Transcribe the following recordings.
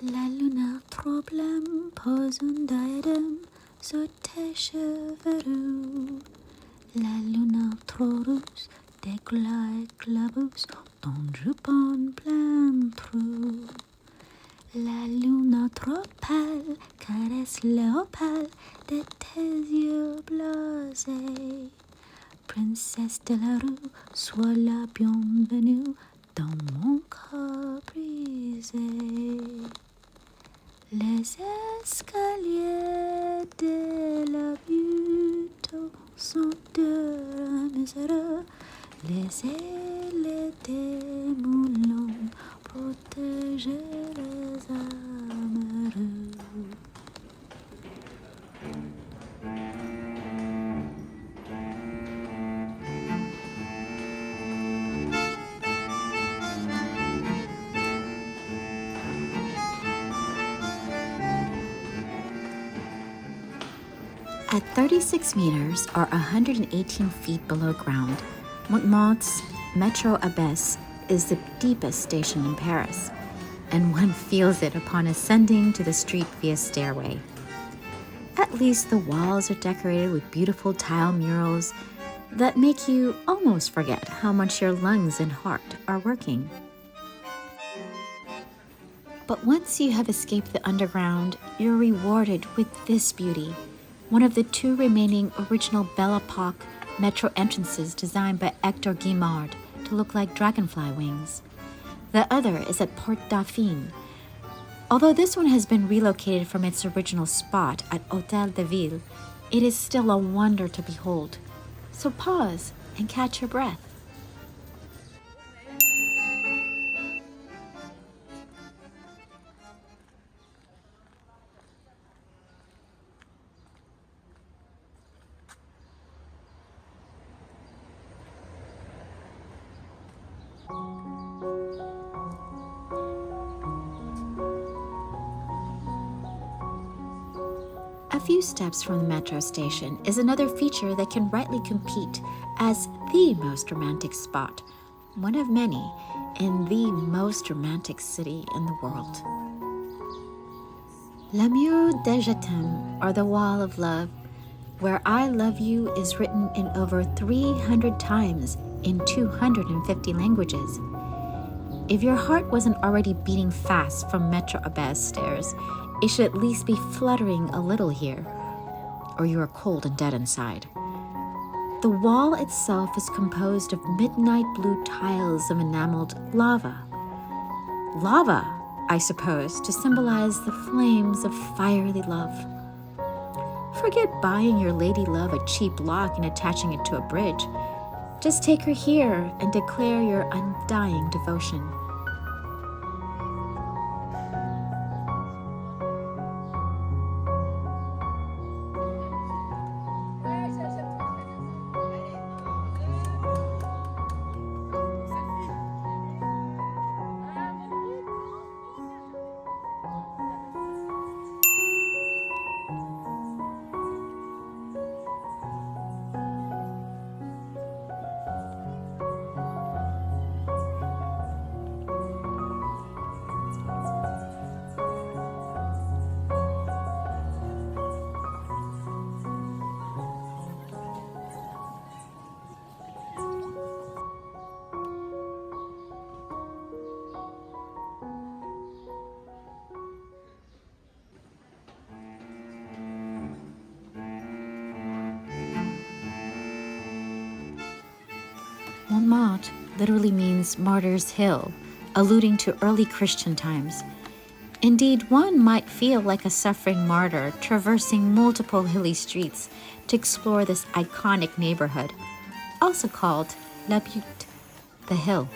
La lune trop blême pose un diadème sur tes cheveux roux. La lune trop rousse éclabousse ton jupon plein trou. La lune trop pâle caresse le opale de tes yeux blasés. Princesse de la rue, sois la bienvenue dans mon corps brisé. Les escaliers de la Butte sont de misère. Les ailes des moulins protègent les amoureux. At 36 meters, or 118 feet below ground, Montmartre's Metro Abbesses is the deepest station in Paris, and one feels it upon ascending to the street via stairway. At least the walls are decorated with beautiful tile murals that make you almost forget how much your lungs and heart are working. But once you have escaped the underground, you're rewarded with this beauty, one of the two remaining original Belle Epoque metro entrances designed by Hector Guimard to look like dragonfly wings. The other is at Porte Dauphine. Although this one has been relocated from its original spot at Hôtel de Ville, it is still a wonder to behold. So pause and catch your breath. A few steps from the metro station is another feature that can rightly compete as the most romantic spot, one of many, in the most romantic city in the world. Le Mur de Je Taimes, or the Wall of Love, where I love you is written in over 300 times in 250 languages. If your heart wasn't already beating fast from Metro Abbesses stairs, it should at least be fluttering a little here, or you are cold and dead inside. The wall itself is composed of midnight blue tiles of enameled lava. Lava, I suppose, to symbolize the flames of fiery love. Forget buying your lady love a cheap lock and attaching it to a bridge. Just take her here and declare your undying devotion. Montmartre literally means Martyr's Hill, alluding to early Christian times. Indeed, one might feel like a suffering martyr traversing multiple hilly streets to explore this iconic neighborhood, also called La Butte, the hill.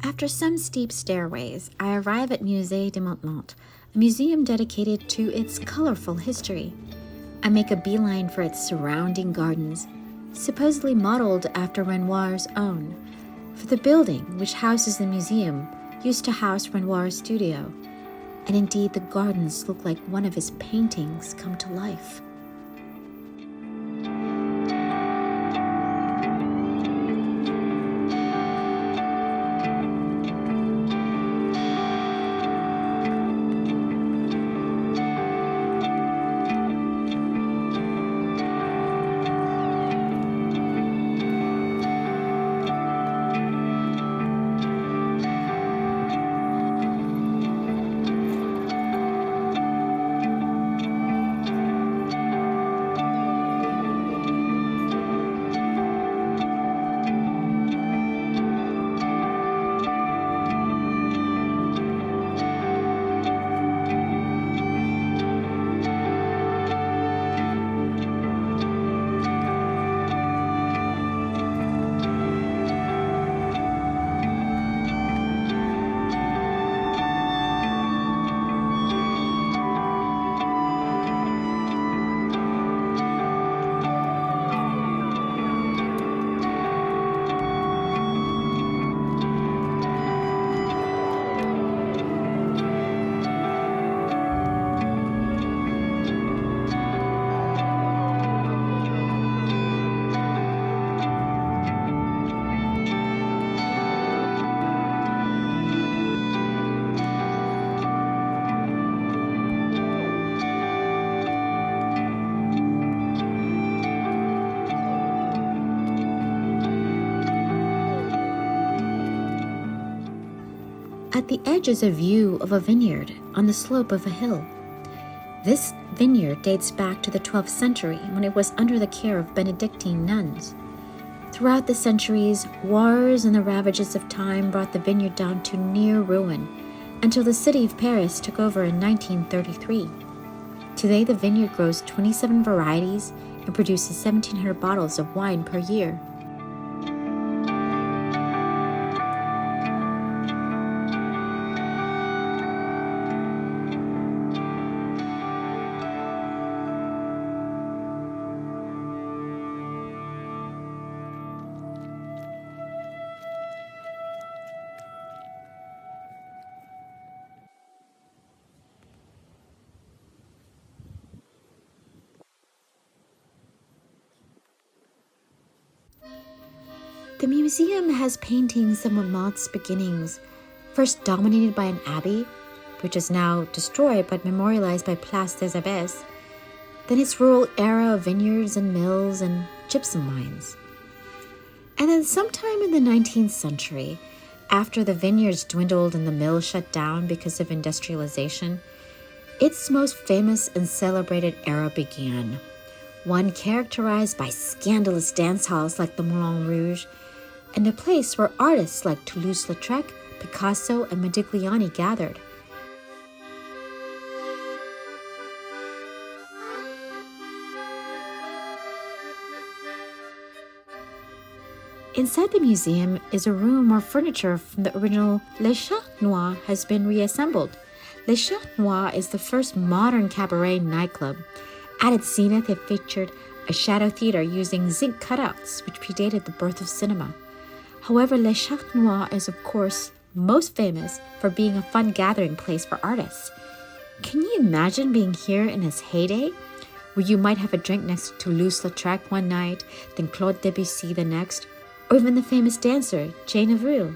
After some steep stairways, I arrive at Musée de Montmartre, a museum dedicated to its colorful history. I make a beeline for its surrounding gardens, supposedly modeled after Renoir's own. For the building, which houses the museum, used to house Renoir's studio, and indeed the gardens look like one of his paintings come to life. At the edge is a view of a vineyard on the slope of a hill. This vineyard dates back to the 12th century when it was under the care of Benedictine nuns. Throughout the centuries, wars and the ravages of time brought the vineyard down to near ruin until the city of Paris took over in 1933. Today, the vineyard grows 27 varieties and produces 1,700 bottles of wine per year. The museum has paintings of Montmartre's beginnings, first dominated by an abbey, which is now destroyed but memorialized by Place des Abbesses, then its rural era of vineyards and mills and gypsum mines. And then sometime in the 19th century, after the vineyards dwindled and the mills shut down because of industrialization, its most famous and celebrated era began, one characterized by scandalous dance halls like the Moulin Rouge, and a place where artists like Toulouse-Lautrec, Picasso, and Modigliani gathered. Inside the museum is a room where furniture from the original Le Chat Noir has been reassembled. Le Chat Noir is the first modern cabaret nightclub. At its zenith, it featured a shadow theater using zinc cutouts, which predated the birth of cinema. However, Le Chat Noir is, of course, most famous for being a fun gathering place for artists. Can you imagine being here in its heyday, where you might have a drink next to Toulouse-Lautrec one night, then Claude Debussy the next, or even the famous dancer, Jane Avril?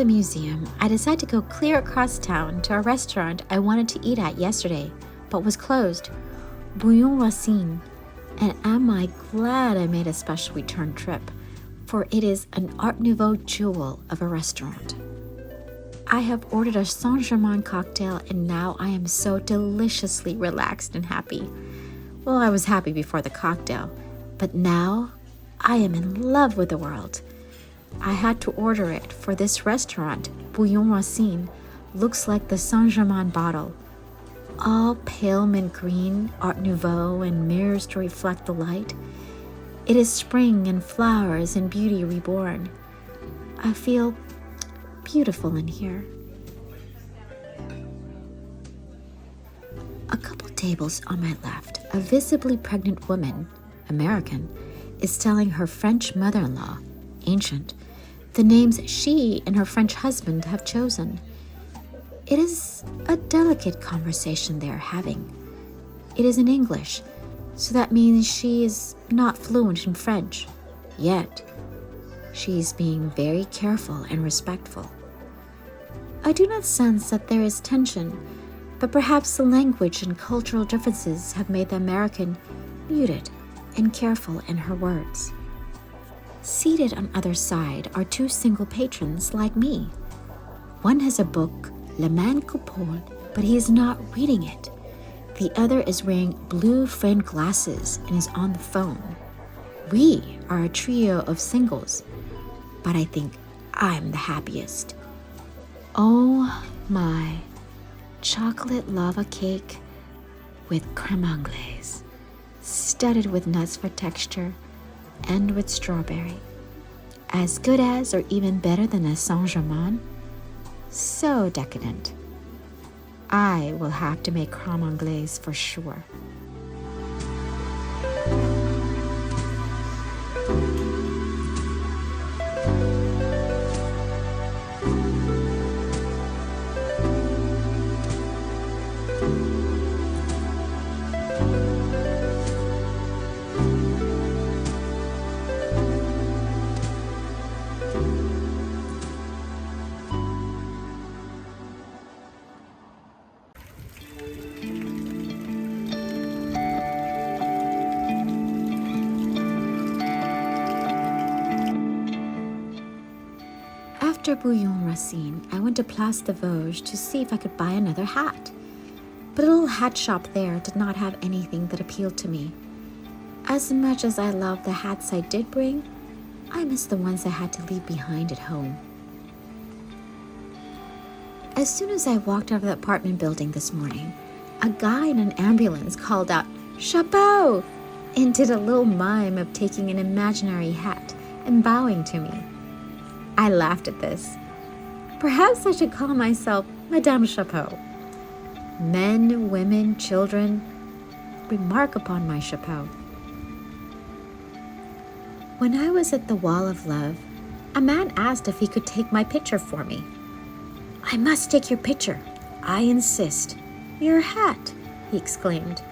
the museum, I decided to go clear across town to a restaurant I wanted to eat at yesterday, but was closed, Bouillon Racine. And am I glad I made a special return trip, for it is an Art Nouveau jewel of a restaurant. I have ordered a Saint-Germain cocktail, and now I am so deliciously relaxed and happy. Well, I was happy before the cocktail, but now I am in love with the world. I had to order it, for this restaurant, Bouillon Racine, looks like the Saint-Germain bottle. All pale mint green, Art Nouveau, and mirrors to reflect the light. It is spring and flowers and beauty reborn. I feel beautiful in here. A couple tables on my left, a visibly pregnant woman, American, is telling her French mother-in-law, ancient, the names she and her French husband have chosen. It is a delicate conversation they are having. It is in English, so that means she is not fluent in French, yet she is being very careful and respectful. I do not sense that there is tension, but perhaps the language and cultural differences have made the American muted and careful in her words. Seated on either side are two single patrons like me. One has a book, Le Man Coupole, but he is not reading it. The other is wearing blue framed glasses and is on the phone. We are a trio of singles, but I think I'm the happiest. Oh my, chocolate lava cake with crème anglaise, studded with nuts for texture and with strawberry. As good as or even better than a Saint-Germain? So decadent. I will have to make crème anglaise for sure. After Bouillon Racine, I went to Place des Vosges to see if I could buy another hat. But a little hat shop there did not have anything that appealed to me. As much as I loved the hats I did bring, I missed the ones I had to leave behind at home. As soon as I walked out of the apartment building this morning, a guy in an ambulance called out, "Chapeau!" and did a little mime of taking an imaginary hat and bowing to me. I laughed at this. Perhaps I should call myself Madame Chapeau. Men, women, children remark upon my chapeau. When I was at the Wall of Love, a man asked if he could take my picture for me. "I must take your picture. I insist." "Your hat," he exclaimed.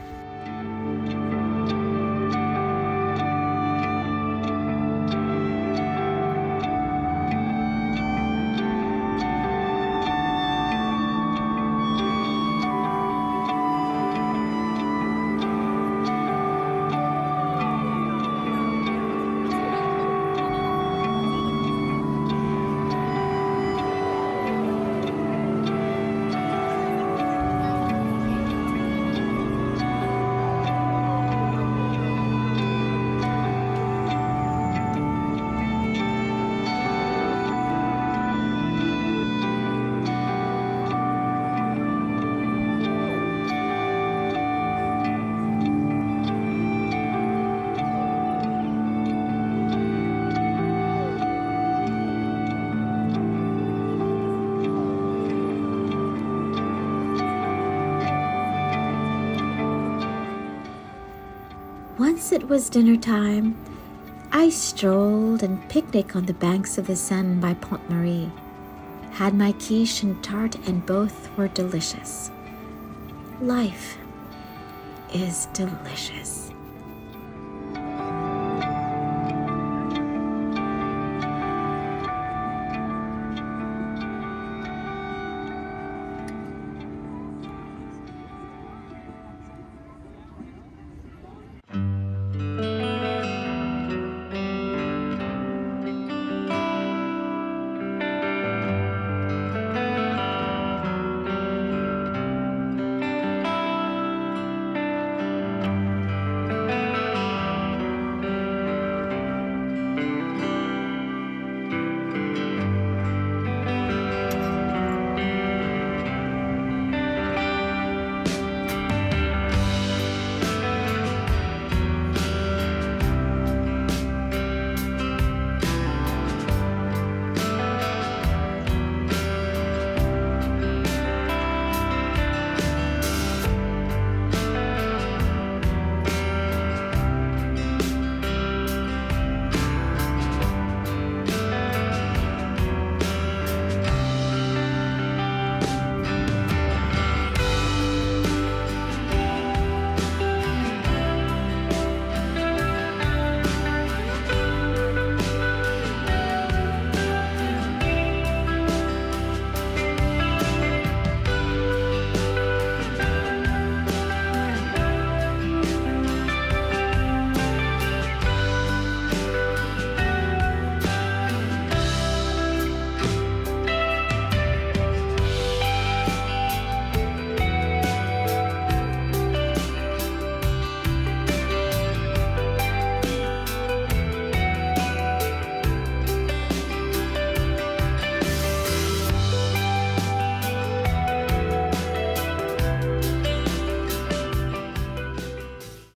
Once it was dinner time, I strolled and picnicked on the banks of the Seine by Pont Marie, had my quiche and tart, and both were delicious. Life is delicious.